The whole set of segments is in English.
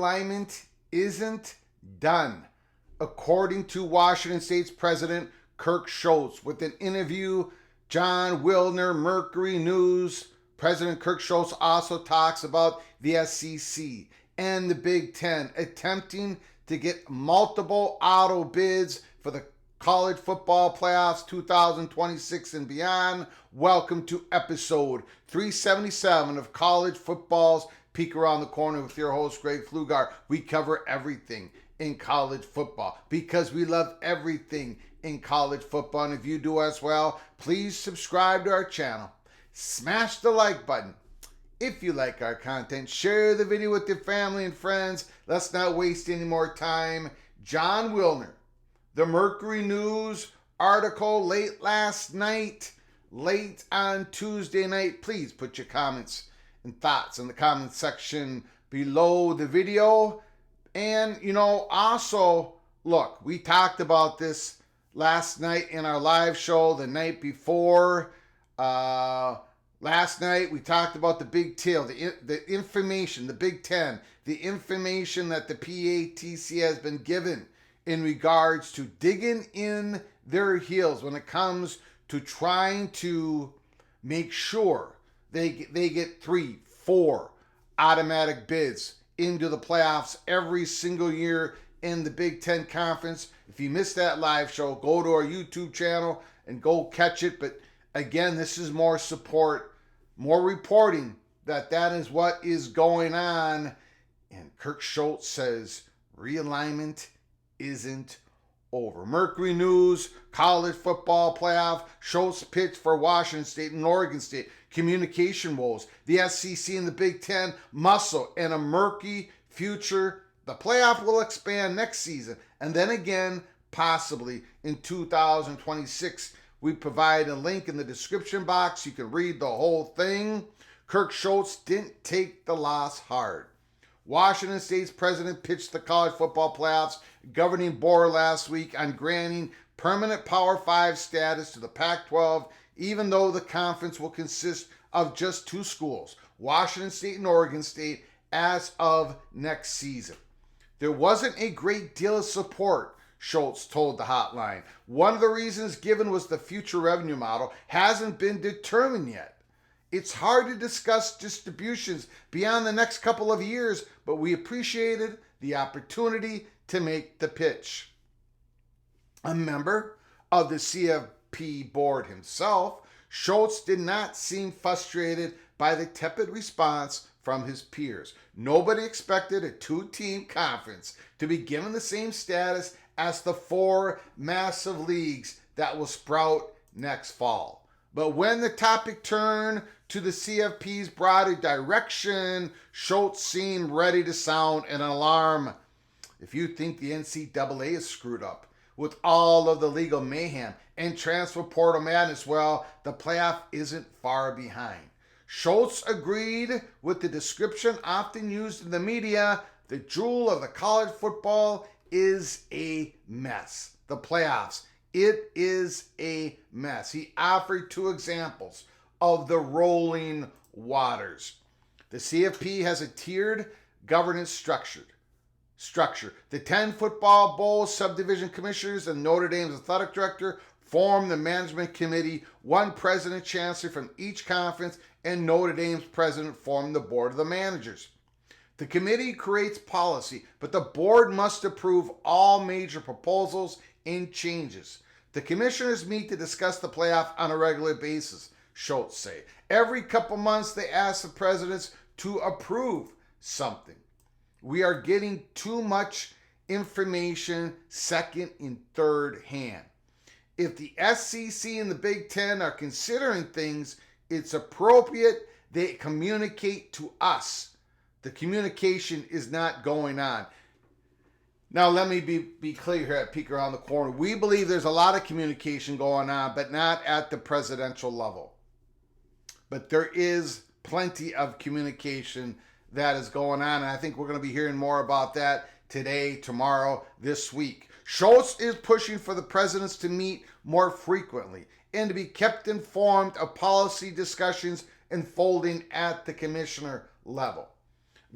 realignment isn't done, according to Washington State's President Kirk Schulz. With an interview, Jon Wilner, Mercury News, President Kirk Schulz also talks about the SEC and the Big Ten attempting to get multiple auto bids for the college football playoffs 2026 and beyond. Welcome to episode 377 of College Football's Peek Around the Corner with your host, Greg Pflugar. We cover everything in college football because we love everything in college football. And if you do as well, please subscribe to our channel. Smash the like button. If you like our content, share the video with your family and friends. Let's not waste any more time. Jon Wilner, the Mercury News article late last night, late on Tuesday night. Please put your comments and thoughts in the comment section below the video. And, also, look, we talked about this last night in our live show, the night before. Last night, we talked about the Big Ten, the information, the Big Ten, the information that the PATC has been given in regards to digging in their heels when it comes to trying to make sure they get 3-4 automatic bids into the playoffs every single year in the Big Ten Conference. If you missed that live show, go to our YouTube channel and go catch it. But again, this is more support, more reporting that is what is going on. And Kirk Schulz says realignment isn't over. Mercury News, college football playoff, Schulz pitch for Washington State and Oregon State, communication woes, the SEC and the Big Ten, muscle, and a murky future. The playoff will expand next season, and then again, possibly in 2026. We provide a link in the description box. You can read the whole thing. Kirk Schulz didn't take the loss hard. Washington State's president pitched the college football playoffs governing board last week on granting permanent Power 5 status to the Pac-12, even though the conference will consist of just two schools, Washington State and Oregon State, as of next season. There wasn't a great deal of support, Schulz told the hotline. One of the reasons given was the future revenue model hasn't been determined yet. It's hard to discuss distributions beyond the next couple of years, but we appreciated the opportunity to make the pitch. A member of the CFP board himself, Schulz did not seem frustrated by the tepid response from his peers. Nobody expected a two-team conference to be given the same status as the four massive leagues that will sprout next fall. But when the topic turned to the CFP's broader direction, Schulz seemed ready to sound an alarm. If you think the NCAA is screwed up with all of the legal mayhem and transfer portal madness, well, the playoff isn't far behind. Schulz agreed with the description often used in the media. The jewel of the college football is a mess. The playoffs, it is a mess. He offered two examples of the rolling waters. The CFP has a tiered governance structure. The 10 football bowl subdivision commissioners and Notre Dame's athletic director form the management committee. One president chancellor from each conference and Notre Dame's president form the board of the managers. The committee creates policy, but the board must approve all major proposals and changes. The commissioners meet to discuss the playoff on a regular basis, Schulz say. Every couple months they ask the presidents to approve something. We are getting too much information second and third hand. If the SEC and the Big Ten are considering things, it's appropriate they communicate to us. The communication is not going on. Now, let me be clear here at Peek Around the Corner. We believe there's a lot of communication going on, but not at the presidential level. But there is plenty of communication that is going on, and I think we're going to be hearing more about that today, tomorrow, this week. Schulz is pushing for the presidents to meet more frequently and to be kept informed of policy discussions unfolding at the commissioner level.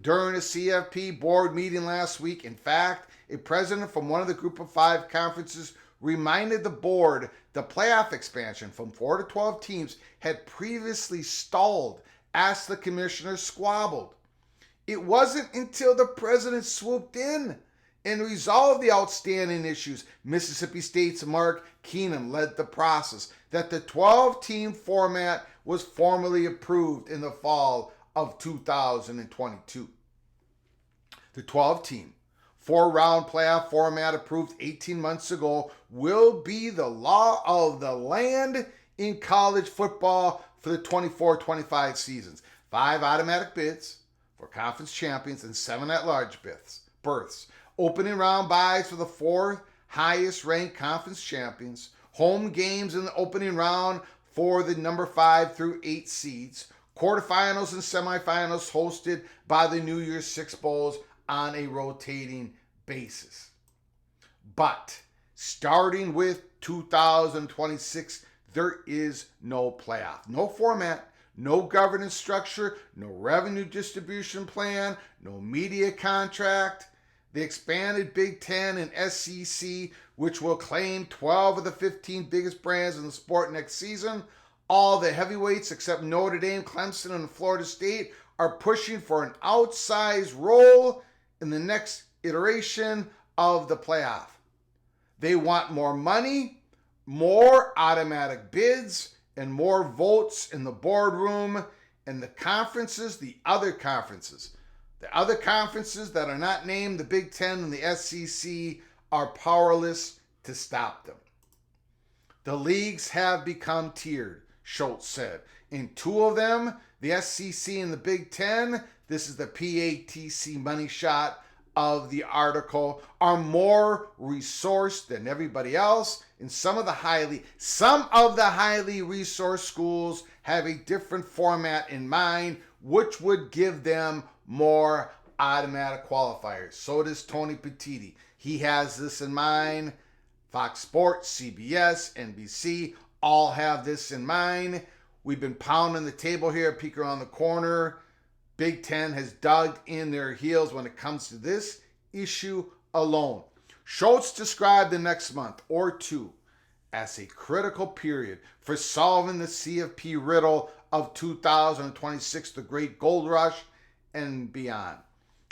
during a CFP board meeting last week. In fact, a president from one of the Group of Five conferences reminded the board the playoff expansion from 4 to 12 teams had previously stalled as the commissioners squabbled. It wasn't until the president swooped in and resolved the outstanding issues. Mississippi State's Mark Keenum led the process that the 12-team format was formally approved in the fall of 2022. The 12-team, 4-round playoff format approved 18 months ago will be the law of the land in college football for the 24-25 seasons. 5 automatic bids for conference champions and 7 at-large berths. Opening round byes for the 4 highest-ranked conference champions. Home games in the opening round for the number 5 through 8 seeds. Quarterfinals and semifinals hosted by the New Year's Six Bowls on a rotating basis. But starting with 2026, there is no playoff, no format, no governance structure, no revenue distribution plan, no media contract. The expanded Big Ten and SEC, which will claim 12 of the 15 biggest brands in the sport next season. All the heavyweights except Notre Dame, Clemson, and Florida State are pushing for an outsized role in the next iteration of the playoff. They want more money, more automatic bids, and more votes in the boardroom and the conferences, the other conferences that are not named the Big Ten and the SEC are powerless to stop them. The leagues have become tiered, Schultz said. In 2 of them, the SEC and the Big Ten, this is the PATC money shot of the article, are more resourced than everybody else. And some of the highly resourced schools have a different format in mind, which would give them more automatic qualifiers. So does Tony Petitti. He has this in mind. Fox Sports, CBS, NBC all have this in mind. We've been pounding the table here at Peek Around the Corner. Big Ten has dug in their heels when it comes to this issue alone. Schultz described the next month or 2 as a critical period for solving the CFP riddle of 2026, the Great Gold Rush, and beyond.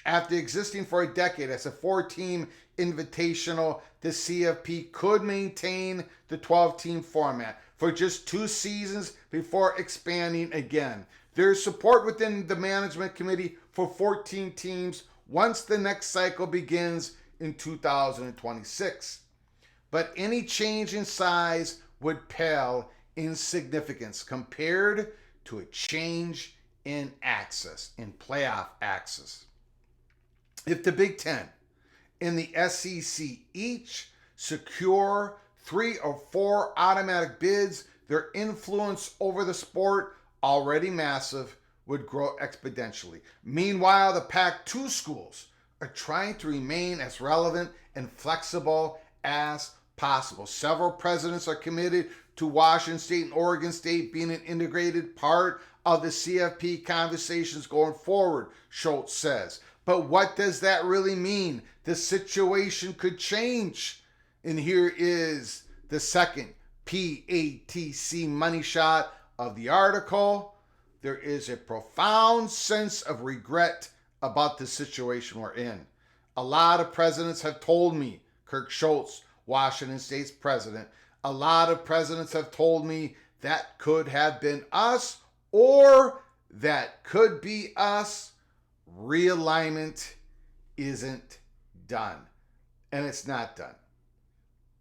After existing for a decade as a 4-team invitational, the CFP could maintain the 12-team format for just 2 seasons before expanding again. There's support within the management committee for 14 teams once the next cycle begins in 2026. But any change in size would pale in significance compared to a change in access, in playoff access. If the Big Ten and the SEC each secure 3 or 4 automatic bids, their influence over the sport, already massive, would grow exponentially. Meanwhile, the Pac-2 schools are trying to remain as relevant and flexible as possible. Several presidents are committed to Washington State and Oregon State being an integrated part of the CFP conversations going forward, Schultz says. But what does that really mean? The situation could change. And here is the second PATC money shot of the article. There is a profound sense of regret about the situation we're in. A lot of presidents have told me, Kirk Schultz, Washington State's president, a lot of presidents have told me that could have been us or that could be us. Realignment isn't done. And it's not done.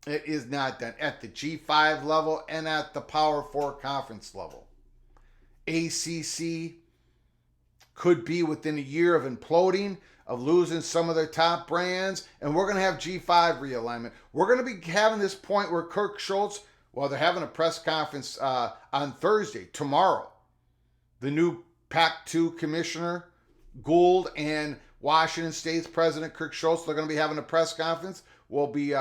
It is not done at the G5 level and at the Power 4 conference level. ACC could be within a year of imploding, of losing some of their top brands, and we're going to have G5 realignment. We're going to be having this point where Kirk Schultz, well, they're having a press conference on Thursday, tomorrow. The new Pac-2 commissioner, Gould, and Washington State's president, Kirk Schultz, they're going to be having a press conference. We'll be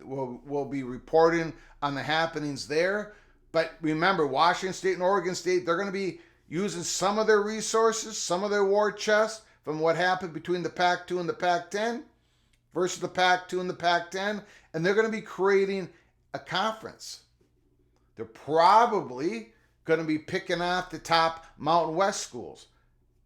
we'll be reporting on the happenings there. But remember, Washington State and Oregon State, they're going to be using some of their resources, some of their war chest from what happened between the Pac-2 and the Pac-10 versus the Pac-2 and the Pac-10, and they're going to be creating a conference. They're probably going to be picking off the top Mountain West schools.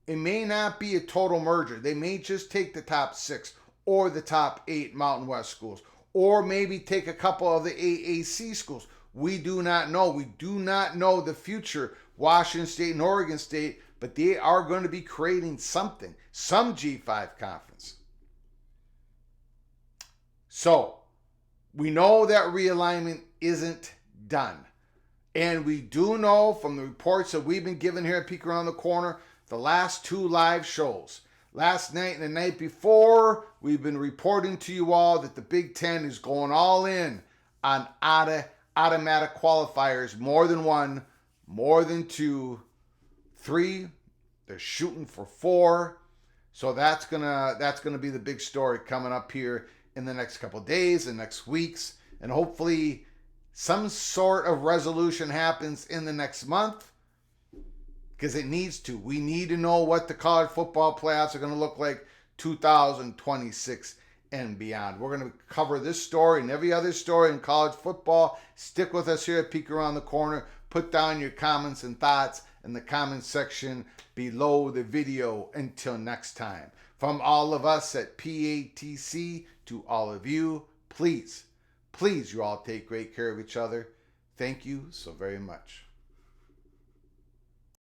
It may not be a total merger. They may just take the top 6 or the top 8 Mountain West schools, or maybe take a couple of the AAC schools. We do not know. We do not know the future, Washington State and Oregon State, but they are going to be creating something, some G5 conference. So, we know that realignment isn't done. And we do know from the reports that we've been given here at Peek Around the Corner, the last 2 live shows, last night and the night before, we've been reporting to you all that the Big Ten is going all in on automatic qualifiers, more than 1, more than 2, 3. They're shooting for 4. So that's gonna be the big story coming up here in the next couple of days and next weeks, and hopefully some sort of resolution happens in the next month, because it needs to. We need to know what the college football playoffs are going to look like 2026 and beyond. We're going to cover this story and every other story in college football. Stick with us here at Peek Around the Corner. Put down your comments and thoughts in the comment section below the video. Until next time, from all of us at PATC to all of you, please, you all take great care of each other. Thank you so very much.